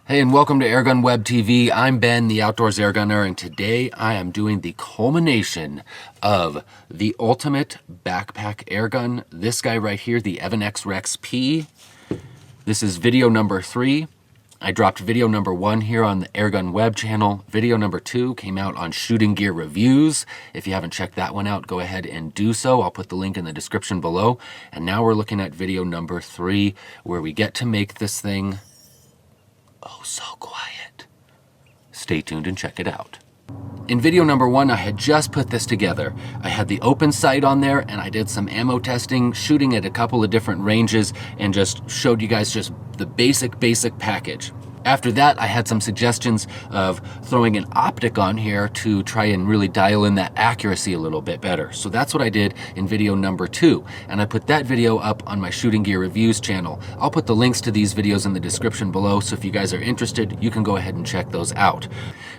Hey, and welcome to AirgunWebTV. I'm Ben, the Outdoors Airgunner, and today I am doing the culmination of the ultimate backpack airgun. This guy right here, the Evanix REX-P. This is video number 3. I dropped video number 1 here on the AirgunWeb channel. Video number 2 came out on Shooting Gear Reviews. If you haven't checked that one out, go ahead and do so. I'll put the link in the description below. And now we're looking at video number 3, where we get to make this thing oh so quiet. Stay tuned and check it out. In video number 1, I had just put this together. I had the open sight on there and I did some ammo testing, shooting at a couple of different ranges, and just showed you guys just the basic package. After that, I had some suggestions of throwing an optic on here to try and really dial in that accuracy a little bit better. So that's what I did in video number 2. And I put that video up on my Shooting Gear Reviews channel. I'll put the links to these videos in the description below, so if you guys are interested, you can go ahead and check those out.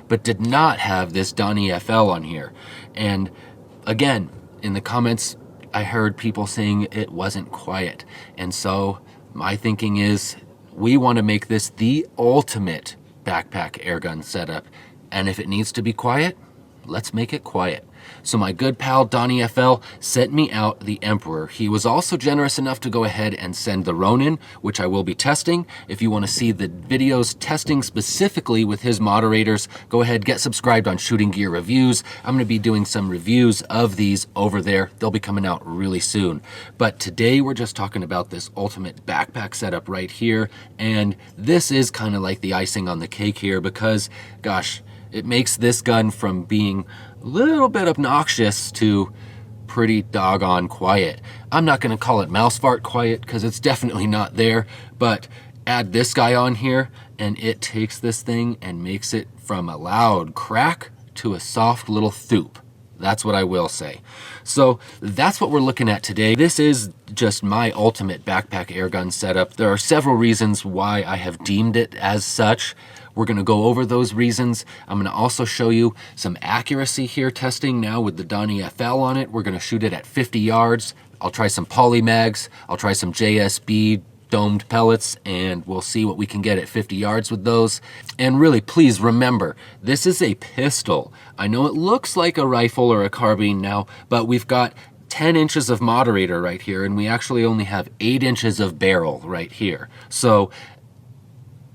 But did not have this DonnyFL on here. And again, in the comments, I heard people saying it wasn't quiet. And so my thinking is, we want to make this the ultimate backpack airgun setup. And if it needs to be quiet, let's make it quiet. So my good pal DonnyFL sent me out the Emperor. He was also generous enough to go ahead and send the Ronin, which I will be testing. If you want to see the videos testing specifically with his moderators, go ahead, get subscribed on Shooting Gear Reviews. I'm going to be doing some reviews of these over there. They'll be coming out really soon. But today we're just talking about this ultimate backpack setup right here. And this is kind of like the icing on the cake here because, gosh, it makes this gun from being a little bit obnoxious to pretty doggone quiet. I'm not going to call it mouse fart quiet because it's definitely not there, but add this guy on here and it takes this thing and makes it from a loud crack to a soft little thoop. That's what I will say. So that's what we're looking at today. This is just my ultimate backpack airgun setup. There are several reasons why I have deemed it as such. We're going to go over those reasons. I'm going to also show you some accuracy here testing now with the DonnyFL on it. We're going to shoot it at 50 yards. I'll try some poly mags. I'll try some JSB domed pellets, and we'll see what we can get at 50 yards with those. And really, please remember, this is a pistol. I know it looks like a rifle or a carbine now, but we've got 10 inches of moderator right here, and we actually only have 8 inches of barrel right here. So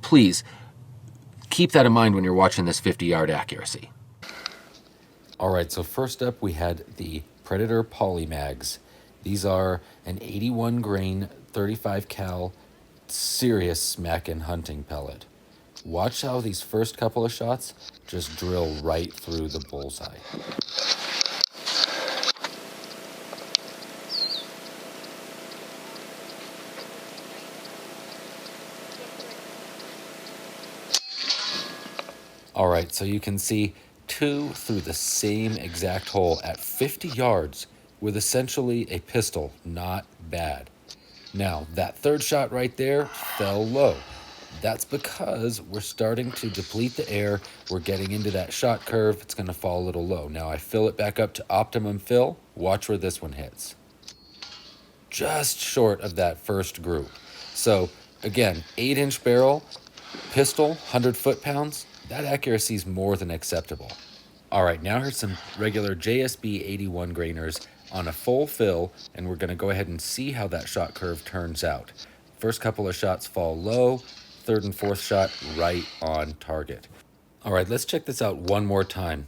please keep that in mind when you're watching this 50-yard accuracy. All right, so first up we had the Predator poly mags. These are an 81 grain 35 cal serious smackin' hunting pellet. Watch how these first couple of shots just drill right through the bullseye. All right, so you can see 2 through the same exact hole at 50 yards with essentially a pistol. Not bad. Now, that third shot right there fell low. That's because we're starting to deplete the air. We're getting into that shot curve. It's going to fall a little low. Now I fill it back up to optimum fill. Watch where this one hits. Just short of that first group. So again, 8-inch barrel, pistol, 100 foot-pounds. That accuracy is more than acceptable. All right, now here's some regular JSB 81 grainers on a full fill, and we're going to go ahead and see how that shot curve turns out. First couple of shots fall low, third and fourth shot right on target. All right, let's check this out one more time.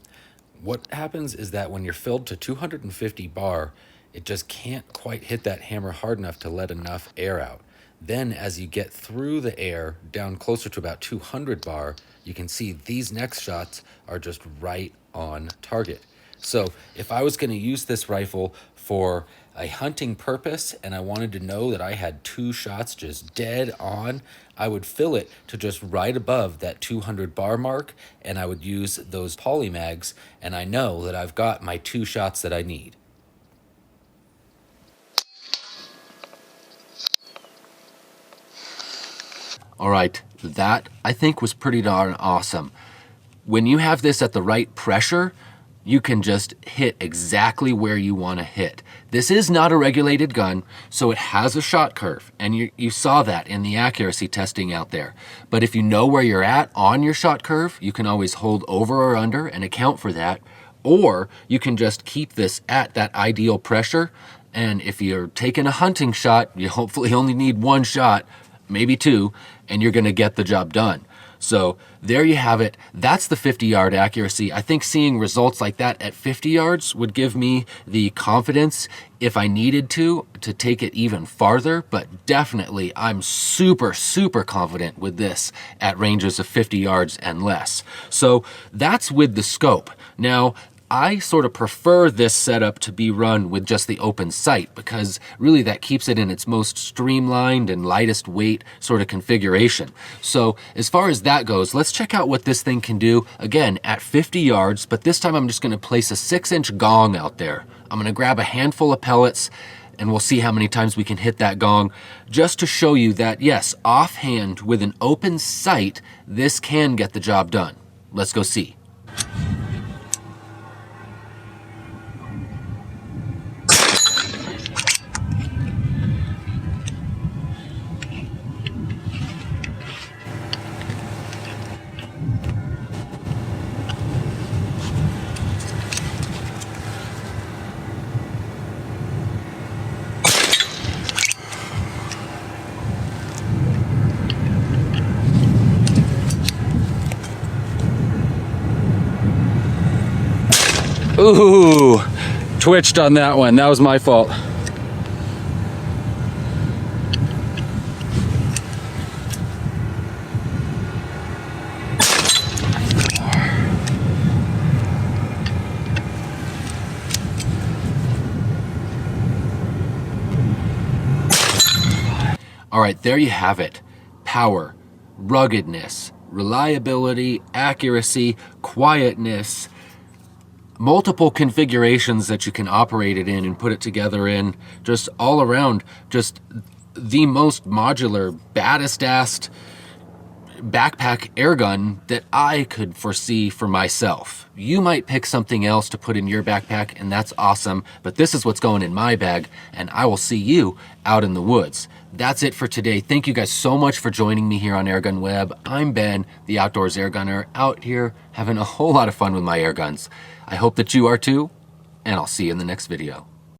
What happens is that when you're filled to 250 bar, it just can't quite hit that hammer hard enough to let enough air out. Then as you get through the air down closer to about 200 bar, you can see these next shots are just right on target. So if I was going to use this rifle for a hunting purpose and I wanted to know that I had 2 shots just dead on, I would fill it to just right above that 200 bar mark, and I would use those poly mags, and I know that I've got my 2 shots that I need. All right, that I think was pretty darn awesome. When you have this at the right pressure, you can just hit exactly where you want to hit. This is not a regulated gun, so it has a shot curve, and you saw that in the accuracy testing out there. But if you know where you're at on your shot curve, you can always hold over or under and account for that, or you can just keep this at that ideal pressure. And if you're taking a hunting shot, you hopefully only need one shot, maybe two, and you're gonna get the job done. So there you have it. That's the 50-yard accuracy. I think seeing results like that at 50 yards would give me the confidence, if I needed to take it even farther. But definitely, I'm super, super confident with this at ranges of 50 yards and less. So that's with the scope. Now, I sort of prefer this setup to be run with just the open sight, because really that keeps it in its most streamlined and lightest weight sort of configuration. So as far as that goes, let's check out what this thing can do, again, at 50 yards, but this time I'm just gonna place a 6-inch gong out there. I'm gonna grab a handful of pellets, and we'll see how many times we can hit that gong, just to show you that, yes, offhand with an open sight, this can get the job done. Let's go see. Ooh, twitched on that one. That was my fault. All right, there you have it. Power, ruggedness, reliability, accuracy, quietness, multiple configurations that you can operate it in and put it together in, just all around, just the most modular, baddest-assed backpack airgun that I could foresee for myself. You might pick something else to put in your backpack, and that's awesome, but this is what's going in my bag, and I will see you out in the woods. That's it for today. Thank you guys so much for joining me here on AirgunWeb. I'm Ben, the Outdoors Airgunner, out here having a whole lot of fun with my airguns. I hope that you are too, and I'll see you in the next video.